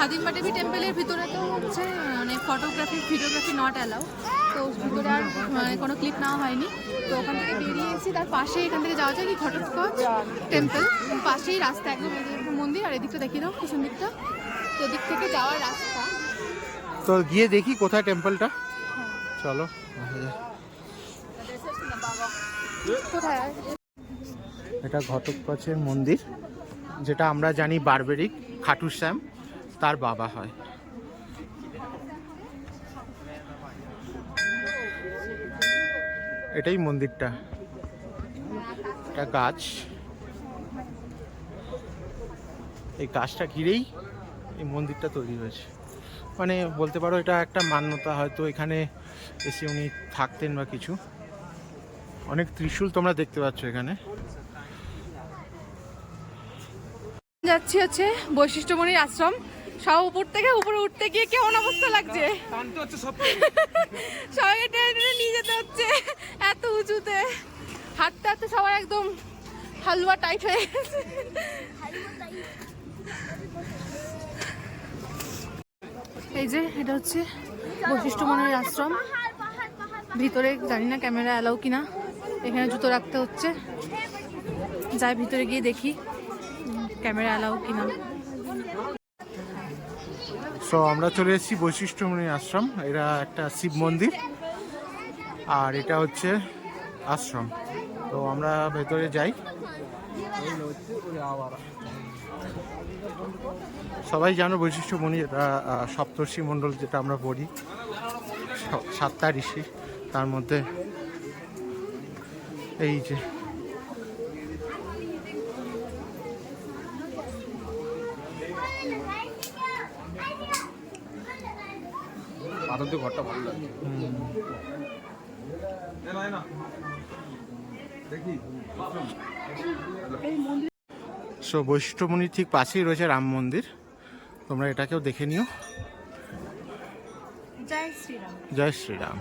স্বাধীনবাটিবি টেম্পলের ভিতরে তো হচ্ছে মানে ফটোগ্রাফি ভিডিওগ্রাফি নট অ্যালাউ, তো ভিতরে আর মানে কোনো ক্লিপ নেওয়া হয়নি। তো ওখান থেকে বেরিয়ে এসেছি, তার পাশে এখান থেকে যাওয়া যায় কি ঘটোৎকচ টেম্পল, পাশেই রাস্তা একদম মন্দির। আর এদিকটা দেখিয়ে দাও পিছন দিকটা, তো দিক থেকে যাওয়ার রাস্তা। তো গিয়ে দেখি কোথায় টেম্পলটা, চলো। কোথায়? এটা ঘটোৎকচের মন্দির, যেটা আমরা জানি বারবেরিক খাটু শ্যাম তার বাবা হয়। এটাই মন্দিরটা, এটা গাছ, এই গাছটা ঘিরেই এই মন্দিরটা তৈরি হয়েছে। মানে বলতে পারো এটা একটা মান্যতা, হয়তো এখানে এসে উনি থাকতেন বা কিছু। অনেক ত্রিশূল তোমরা দেখতে পাচ্ছ এখানে। যাচ্ছি হচ্ছে বৈশিষ্ট্যমণির আশ্রম। সব উপর থেকে উপরে উঠতে গিয়ে কেমন অবস্থা লাগছে, সবাইকে টেনে টেনে নিয়ে যেতে হচ্ছে এত উঁচুতে। হাঁটতে হাঁটতে সবাই একদম হালুয়া টাইট হয়ে গেছে। এই যে এটা হচ্ছে বৈশিষ্ট্যমণির আশ্রম। ভিতরে জানি না ক্যামেরা অ্যালাউ কিনা, এখানে জুতো রাখতে হচ্ছে। যাই ভিতরে গিয়ে দেখি ক্যামেরা অ্যালাউ কিনা। সো আমরা চলে এসেছি বৈশিষ্ট্যমণি আশ্রম। এটা একটা শিব মন্দির আর এটা হচ্ছে আশ্রম। তো আমরা ভেতরে যাই। সবাই জানো বৈশিষ্ট্যমণি এটা সপ্তর্ষি মণ্ডল, যেটা আমরা পড়ি 7টা ঋষি, তার মধ্যে এই যে ঘরটা ভালো লাগে। সো বৈশিষ্ট্যমণির ঠিক পাশেই রয়েছে রাম মন্দির, তোমরা এটাকেও দেখে নিও। জয় শ্রীরাম। জয় শ্রীরাম।